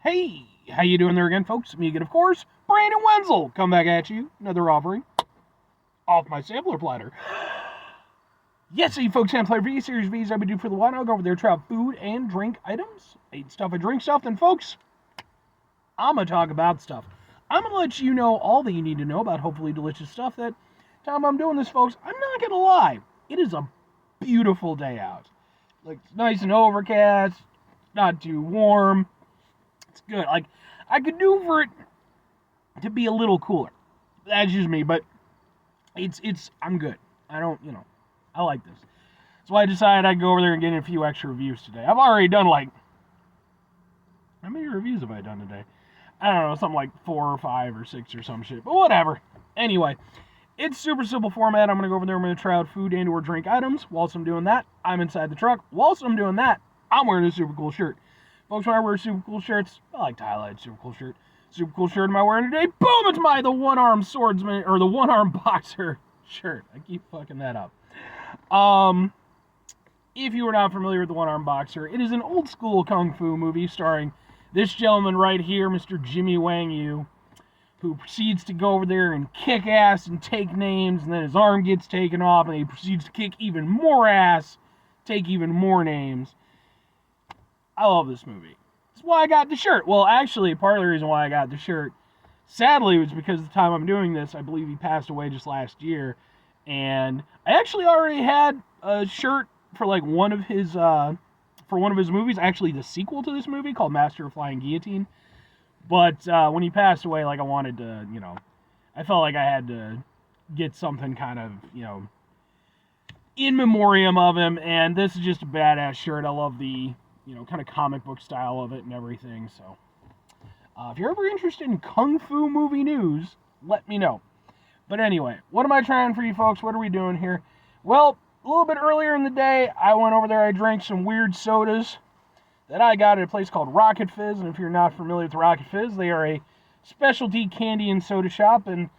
Hey, how you doing there again, folks? Me again, of course, Brandon Wenzel. Come back at you, another offering off my sampler platter. Yes, you folks, sampler V, Series V's I've been doing for the while. I'll go over there, try out food and drink items. I eat stuff, I drink stuff, then folks, I'm going to talk about stuff. I'm going to let you know all that you need to know about hopefully delicious stuff. That time I'm doing this, folks, I'm not going to lie. It is a beautiful day out. Like, it's nice and overcast, not too warm. It's good. Like, I could do for it to be a little cooler. That's just me, but I'm good. I don't, I like this. That's why I decided I'd go over there and get a few extra reviews today. I've already done how many reviews have I done today? I don't know, something like 4 or 5 or 6 or some shit, but whatever. Anyway, it's super simple format. I'm going to go over there, I'm going to try out food and or drink items. Whilst I'm doing that, I'm inside the truck. Whilst I'm doing that, I'm wearing a super cool shirt. Folks, when I wear super cool shirts, I like to highlight super cool shirt. Super cool shirt am I wearing today? Boom! It's the one-arm swordsman, or the one-arm boxer shirt. I keep fucking that up. If you are not familiar with the one-arm boxer, it is an old-school kung fu movie starring this gentleman right here, Mr. Jimmy Wang Yu, who proceeds to go over there and kick ass and take names, and then his arm gets taken off, and he proceeds to kick even more ass, take even more names. I love this movie. That's why I got the shirt. Well, actually, part of the reason why I got the shirt, sadly, was because the time I'm doing this, I believe he passed away just last year, and I actually already had a shirt for like one of his movies, actually the sequel to this movie called Master of Flying Guillotine. But when he passed away, like I wanted to, I felt like I had to get something kind of, in memoriam of him, and this is just a badass shirt. I love the kind of comic book style of it and everything. So, if you're ever interested in Kung Fu movie news, let me know. But anyway, what am I trying for you folks? What are we doing here? Well, a little bit earlier in the day, I went over there, I drank some weird sodas that I got at a place called Rocket Fizz. And if you're not familiar with Rocket Fizz, they are a specialty candy and soda shop. And,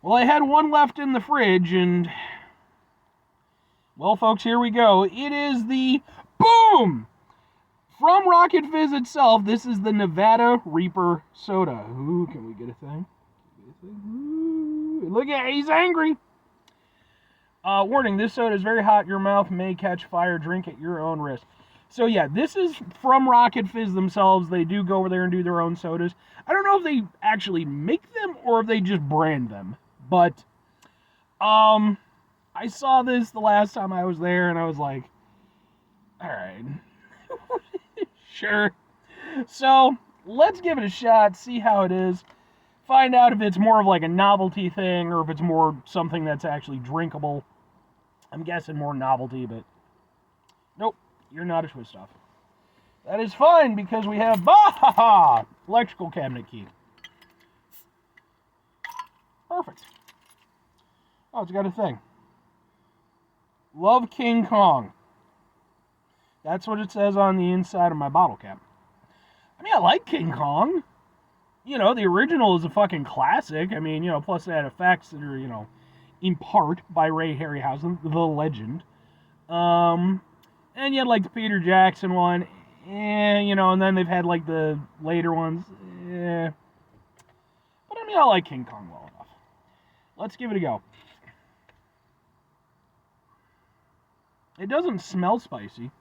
well, I had one left in the fridge, and, well, folks, here we go. It is the boom! From Rocket Fizz itself, this is the Nevada Reaper soda. Ooh, can we get a thing? Ooh, look at it, he's angry. Warning, this soda is very hot. Your mouth may catch fire. Drink at your own risk. So yeah, this is from Rocket Fizz themselves. They do go over there and do their own sodas. I don't know if they actually make them or if they just brand them. But, I saw this the last time I was there and I was like, alright. Sure. So, let's give it a shot, see how it is. Find out if it's more of like a novelty thing or if it's more something that's actually drinkable. I'm guessing more novelty, but nope, you're not a twist off. That is fine because we have electrical cabinet key. Perfect. Oh, it's got a thing. Love King Kong. That's what it says on the inside of my bottle cap. I mean, I like King Kong. The original is a fucking classic. I mean, plus they had effects that are, in part by Ray Harryhausen, the legend. And you had, like, the Peter Jackson one. And then they've had, like, the later ones. But, I mean, I like King Kong well enough. Let's give it a go. It doesn't smell spicy.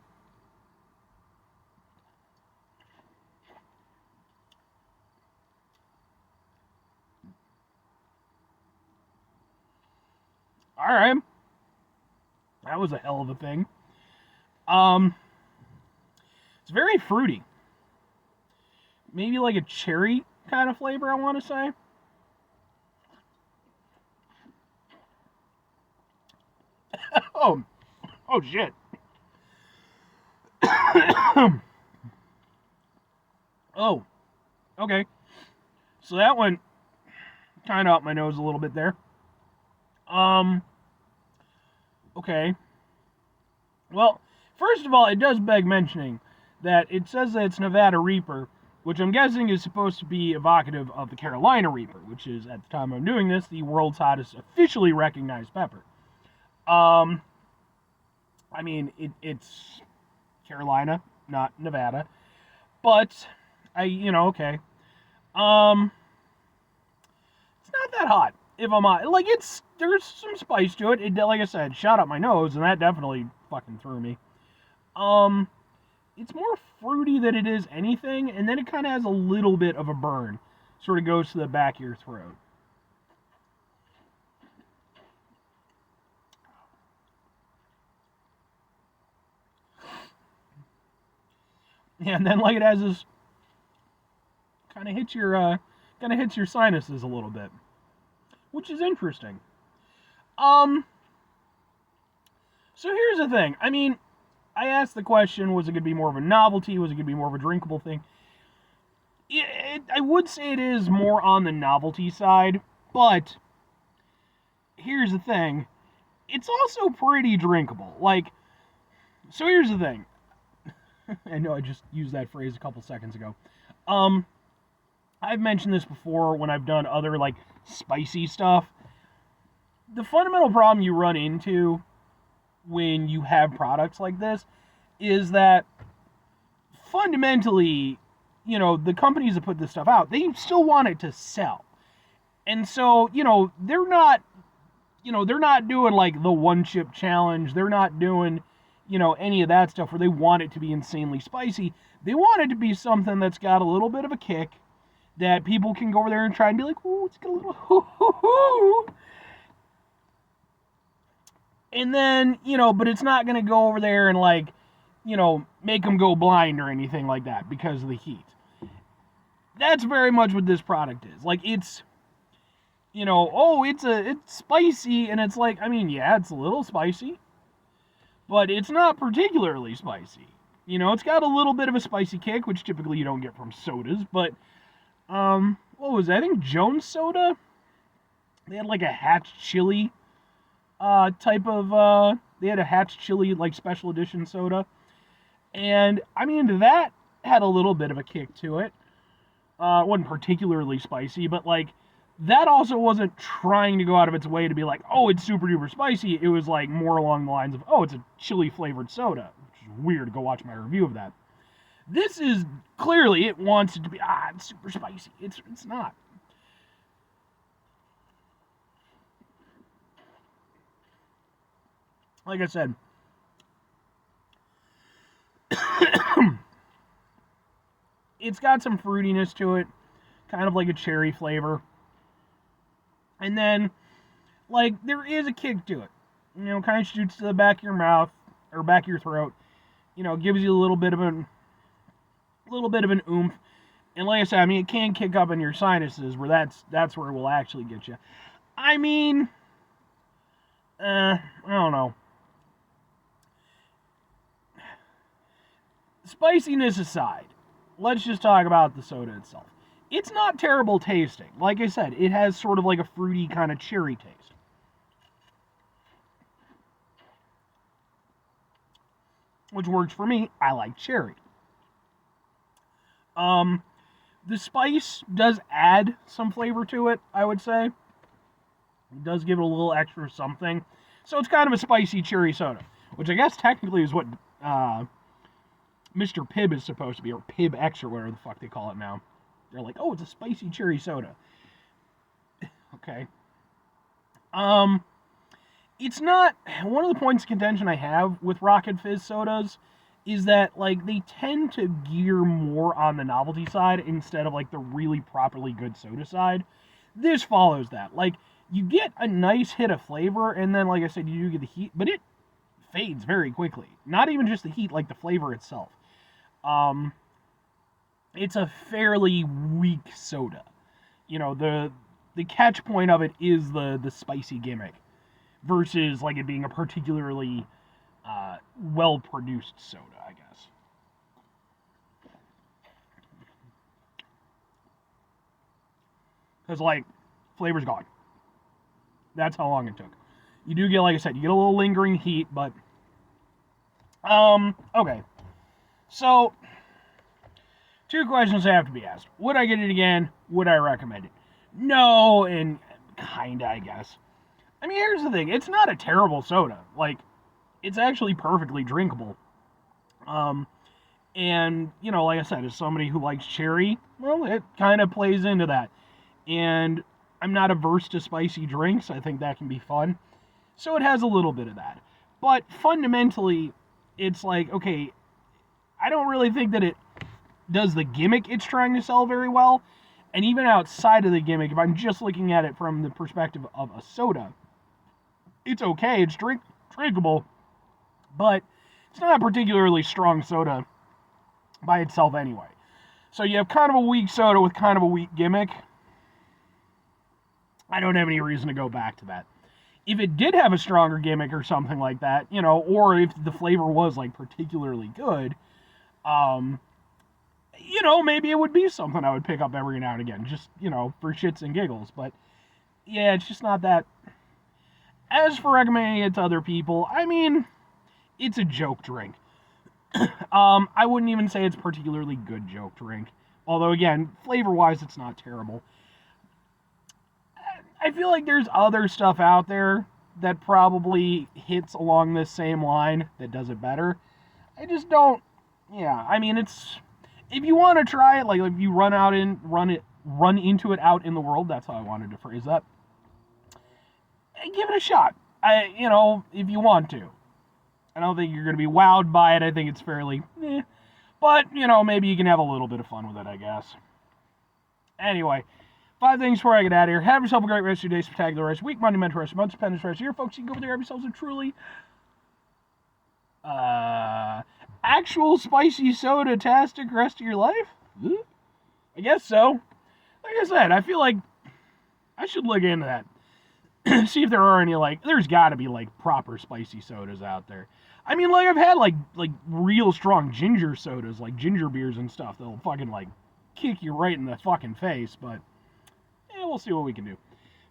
Alright. That was a hell of a thing. It's very fruity. Maybe like a cherry kind of flavor, I want to say. Oh shit. Oh, okay. So that went kind of up my nose a little bit there. Okay. Well, first of all, it does beg mentioning that it says that it's Nevada Reaper, which I'm guessing is supposed to be evocative of the Carolina Reaper, which is, at the time I'm doing this, the world's hottest officially recognized pepper. I mean, it's Carolina, not Nevada. But Okay. Um, it's not that hot. If I'm on, like, there's some spice to it. It, like I said, shot up my nose, and that definitely fucking threw me. Um, it's more fruity than it is anything, and then it kind of has a little bit of a burn. Sort of goes to the back of your throat. Yeah, and then like it has this kind of hits your sinuses a little bit, which is interesting. Um, so here's the thing. I mean, I asked the question: was it going to be more of a novelty? Was it going to be more of a drinkable thing? I would say it is more on the novelty side, but here's the thing: it's also pretty drinkable. Like, so here's the thing. I know I just used that phrase a couple seconds ago. Um, I've mentioned this before when I've done other like spicy stuff. The fundamental problem you run into when you have products like this is that fundamentally, the companies that put this stuff out, they still want it to sell. And so, they're not doing like the one chip challenge. They're not doing, any of that stuff where they want it to be insanely spicy. They want it to be something that's got a little bit of a kick that people can go over there and try and be like, ooh, it's got a little hoo hoo hoo. And then, but it's not going to go over there and like, make them go blind or anything like that because of the heat. That's very much what this product is. Like, it's, it's spicy, and it's like, I mean, yeah, it's a little spicy, but it's not particularly spicy. It's got a little bit of a spicy kick, which typically you don't get from sodas, but, what was it? I think Jones Soda, they had like a Hatch Chili, they had a Hatch Chili, like, special edition soda, and, I mean, that had a little bit of a kick to it. It wasn't particularly spicy, but, like, that also wasn't trying to go out of its way to be like, oh, it's super duper spicy. It was like more along the lines of, oh, it's a chili flavored soda, which is weird to go watch my review of that. This is clearly, it wants it to be, it's super spicy. It's not. Like I said, it's got some fruitiness to it, kind of like a cherry flavor. And then, like, there is a kick to it. Kind of shoots to the back of your mouth, or back of your throat. Gives you a little bit of an oomph. And like I said, I mean, it can kick up in your sinuses, where that's where it will actually get you. I mean, I don't know. Spiciness aside, let's just talk about the soda itself. It's not terrible tasting. Like I said, it has sort of like a fruity kind of cherry taste. Which works for me. I like cherry. The spice does add some flavor to it, I would say. It does give it a little extra something. So it's kind of a spicy cherry soda, which I guess technically is what Mr. Pibb is supposed to be, or Pibb X, or whatever the fuck they call it now. They're like, oh, it's a spicy cherry soda. Okay. It's not, one of the points of contention I have with Rocket Fizz sodas is that, like, they tend to gear more on the novelty side instead of, like, the really properly good soda side. This follows that. Like, you get a nice hit of flavor, and then, like I said, you do get the heat, but it fades very quickly. Not even just the heat, like the flavor itself. It's a fairly weak soda. The catch point of it is the spicy gimmick versus like it being a particularly well-produced soda, I guess. Because, like, flavor's gone. That's how long it took. You do get, like I said, you get a little lingering heat, but okay. So, two questions have to be asked. Would I get it again? Would I recommend it? No, and kinda, I guess. I mean, here's the thing. It's not a terrible soda. Like, it's actually perfectly drinkable. And, you know, like I said, as somebody who likes cherry, well, it kind of plays into that. And I'm not averse to spicy drinks. I think that can be fun. So it has a little bit of that. But fundamentally, it's like, okay, I don't really think that it does the gimmick it's trying to sell very well. And even outside of the gimmick, if I'm just looking at it from the perspective of a soda, it's okay. It's drinkable, but it's not a particularly strong soda by itself anyway. So you have kind of a weak soda with kind of a weak gimmick. I don't have any reason to go back to that. If it did have a stronger gimmick or something like that, you know, or if the flavor was like particularly good, you know, maybe it would be something I would pick up every now and again, just, you know, for shits and giggles. But yeah, it's just not that. As for recommending it to other people, I mean, it's a joke drink. I wouldn't even say it's a particularly good joke drink. Although, again, flavor-wise, it's not terrible. I feel like there's other stuff out there that probably hits along this same line that does it better. I just don't. Yeah, I mean, it's. If you want to try it, like if you run into it out in the world, that's how I wanted to phrase that. Give it a shot. You know, if you want to. I don't think you're going to be wowed by it. I think it's fairly But, you know, maybe you can have a little bit of fun with it, I guess. Anyway, 5 things before I get out of here. Have yourself a great rest of your day, spectacular rest of week, monumental rest of month, stupendous rest of year. Folks, you can go over there, have yourselves a truly actual spicy soda-tastic rest of your life? I guess so. Like I said, I feel like I should look into that. See if there are any, like, there's got to be, like, proper spicy sodas out there. I mean, like, I've had, like real strong ginger sodas, like ginger beers and stuff that'll fucking, like, kick you right in the fucking face, but, yeah, we'll see what we can do.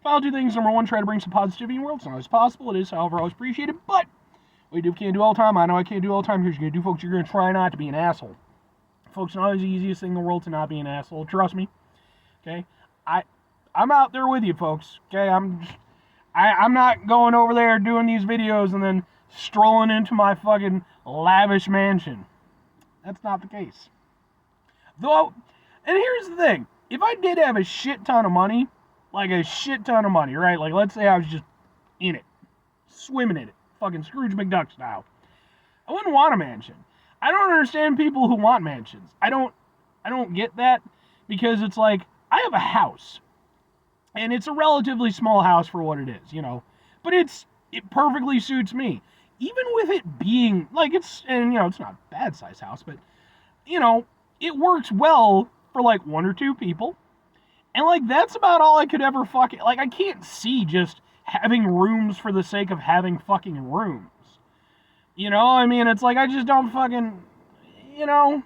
Final 2 things. Number 1, try to bring some positivity in the world. It's not always possible. It is, however, always appreciated, but what you can't do all the time. I know I can't do all the time. Here's what you're going to do, folks. You're going to try not to be an asshole. Folks, it's not always the easiest thing in the world to not be an asshole. Trust me. Okay? I'm out there with you, folks. Okay? I'm not going over there doing these videos and then strolling into my fucking lavish mansion. That's not the case. Though, and here's the thing. If I did have a shit ton of money, like a shit ton of money, right? Like, let's say I was just in it, swimming in it, fucking Scrooge McDuck style, I wouldn't want a mansion. I don't understand people who want mansions. I don't get that, because it's like, I have a house. And it's a relatively small house for what it is, you know. But it perfectly suits me. Even with it being, like, it's not a bad size house, but, you know, it works well for, like, 1 or 2 people. And, like, that's about all I could ever fucking, like, I can't see just having rooms for the sake of having fucking rooms. You know, I mean, it's like, I just don't fucking, you know,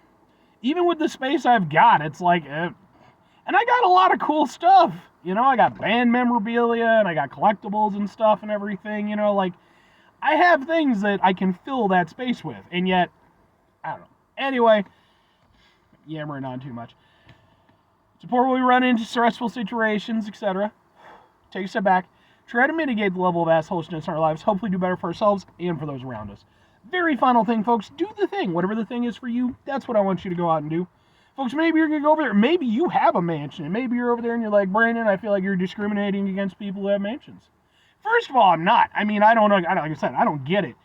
even with the space I've got, it's like, and I got a lot of cool stuff. You know, I got band memorabilia, and I got collectibles and stuff and everything, you know, like, I have things that I can fill that space with, and yet, I don't know. Anyway, yammering on too much. Support when we run into stressful situations, etc. Take a step back. Try to mitigate the level of assholishness in our lives. Hopefully do better for ourselves and for those around us. Very final thing, folks. Do the thing. Whatever the thing is for you, that's what I want you to go out and do. Folks, maybe you're going to go over there. Maybe you have a mansion. Maybe you're over there and you're like, Brandon, I feel like you're discriminating against people who have mansions. First of all, I'm not. I mean, I don't know. Like I said, I don't get it.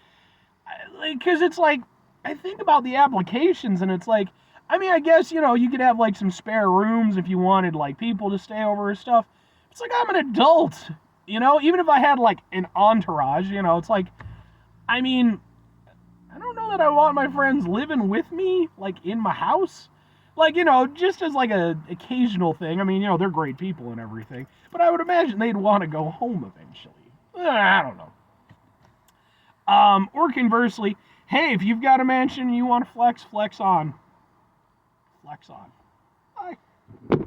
Because it's like, I think about the applications, and it's like, I mean, I guess, you know, you could have, like, some spare rooms if you wanted, like, people to stay over and stuff. It's like, I'm an adult, you know? Even if I had, like, an entourage, you know, it's like, I mean, I don't know that I want my friends living with me, like, in my house. Like, you know, just as, like, a occasional thing. I mean, you know, they're great people and everything. But I would imagine they'd want to go home eventually. I don't know. Or conversely, hey, if you've got a mansion and you want to flex on. Flex on. Bye.